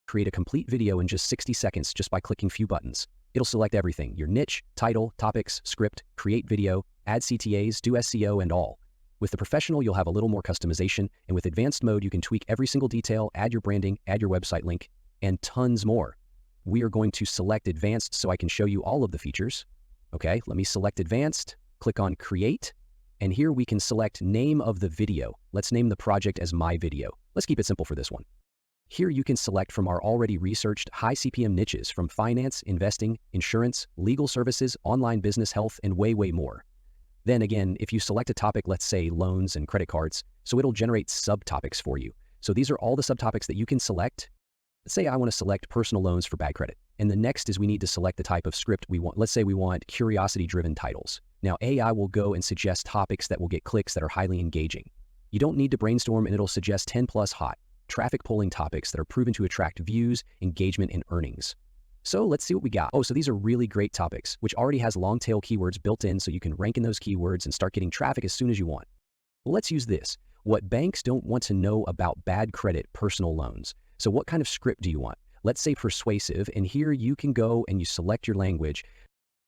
create a complete video in just 60 seconds just by clicking few buttons. It'll select everything: your niche, title, topics, script, create video, add CTAs, do SEO, and all. With the professional, you'll have a little more customization, and with advanced mode, you can tweak every single detail, add your branding, add your website link, and tons more. We are going to select advanced so I can show you all of the features. Okay, let me select advanced, click on create, and here we can select name of the video. Let's name the project as my video. Let's keep it simple for this one. Here you can select from our already researched high CPM niches from finance, investing, insurance, legal services, online business, health, and way more. Then again, if you select a topic, let's say loans and credit cards, so it'll generate subtopics for you. So these are all the subtopics that you can select. Let's say I want to select personal loans for bad credit. And the next is we need to select the type of script we want. Let's say we want curiosity-driven titles. Now AI will go and suggest topics that will get clicks that are highly engaging. You don't need to brainstorm, and it'll suggest 10 plus hot traffic pulling topics that are proven to attract views, engagement, and earnings. So let's see what we got. Oh, so these are really great topics, which already has long tail keywords built in so you can rank in those keywords and start getting traffic as soon as you want. Well, let's use this. What banks don't want to know about bad credit personal loans. So what kind of script do you want? Let's say persuasive, and here you can go and you select your language.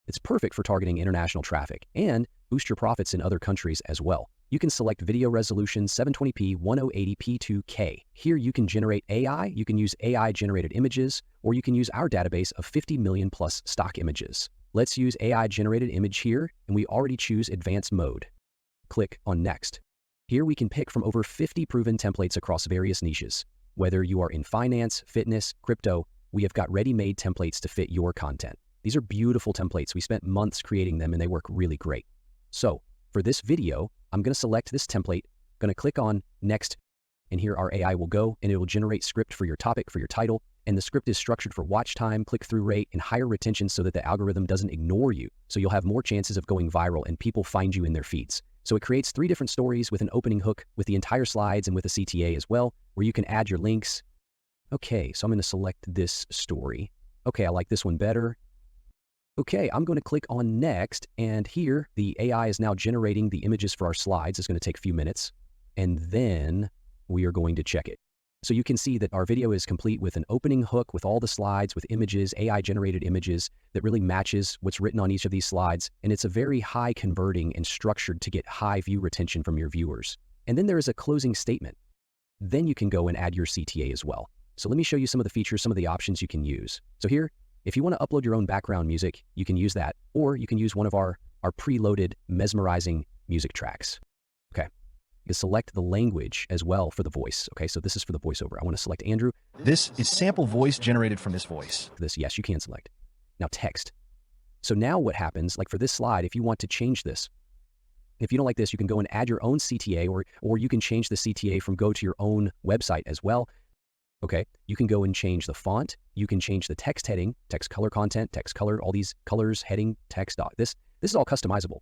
It's perfect for targeting international traffic and boost your profits in other countries as well. You can select video resolution 720p 1080p 2K. Here you can generate AI, you can use AI generated images, or you can use our database of 50 million plus stock images. Let's use AI generated image here, and we already choose advanced mode. Click on next. Here we can pick from over 50 proven templates across various niches. Whether you are in finance, fitness, crypto, we have got ready-made templates to fit your content. These are beautiful templates. We spent months creating them and they work really great. So for this video, I'm going to select this template, going to click on next, and here our AI will go and it will generate script for your topic, for your title, and the script is structured for watch time, click-through rate, and higher retention so that the algorithm doesn't ignore you. So you'll have more chances of going viral and people find you in their feeds. So it creates 3 different stories with an opening hook, with the entire slides, and with a CTA as well, where you can add your links. Okay, so I'm going to select this story. Okay, I like this one better. Okay, I'm going to click on next, and here the AI is now generating the images for our slides. It's going to take a few minutes, and then we are going to check it. So you can see that our video is complete with an opening hook, with all the slides, with images, AI generated images that really matches what's written on each of these slides. And it's a very high converting and structured to get high view retention from your viewers. And then there is a closing statement. Then you can go and add your CTA as well. So let me show you some of the features, some of the options you can use. So here, if you want to upload your own background music, you can use that, or you can use one of our preloaded mesmerizing music tracks. Okay. You can select the language as well for the voice. Okay, so this is for the voiceover. I want to select Andrew. This is sample voice generated from this voice. This, yes, you can select. Now text. So now what happens, like for this slide, if you want to change this, if you don't like this, you can go and add your own CTA, or you can change the CTA from go to your own website as well. Okay, you can go and change the font. You can change the text heading, text color content, text color, all these colors, heading, text, dot. This is all customizable.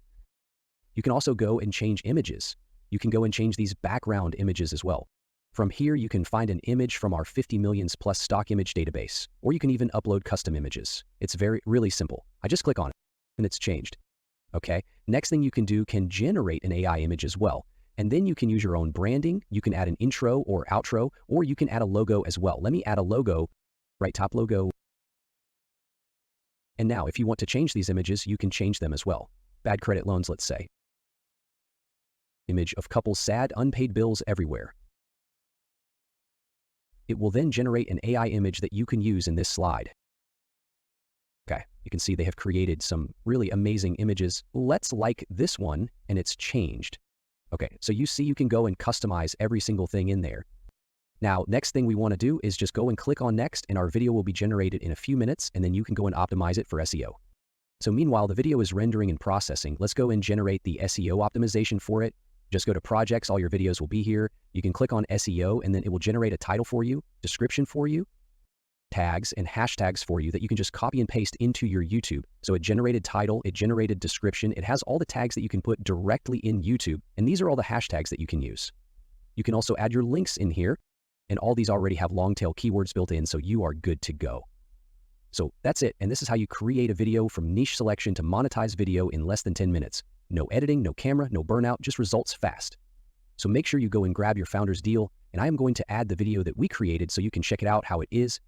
You can also go and change images. You can go and change these background images as well. From here, you can find an image from our 50 millions plus stock image database, or you can even upload custom images. It's really simple. I just click on it and it's changed. Okay, next thing you can do can generate an AI image as well. And then you can use your own branding. You can add an intro or outro, or you can add a logo as well. Let me add a logo, right top logo. And now if you want to change these images, you can change them as well. Bad credit loans, let's say. Image of couples sad, unpaid bills everywhere. It will then generate an AI image that you can use in this slide. Okay, you can see they have created some really amazing images. Let's like this one, and it's changed. Okay, so you see you can go and customize every single thing in there. Now, next thing we want to do is just go and click on next, and our video will be generated in a few minutes, and then you can go and optimize it for SEO. So meanwhile, the video is rendering and processing. Let's go and generate the SEO optimization for it. Just go to projects, all your videos will be here. You can click on SEO, and then it will generate a title for you, description for you, tags and hashtags for you that you can just copy and paste into your YouTube. So it generated title, it generated description, it has all the tags that you can put directly in YouTube, and these are all the hashtags that you can use. You can also add your links in here, and all these already have long tail keywords built in, so you are good to go. So that's it, and this is how you create a video from niche selection to monetize video in less than 10 minutes. No editing, no camera, no burnout, just results fast. So make sure you go and grab your founder's deal, and I am going to add the video that we created so you can check it out how it is.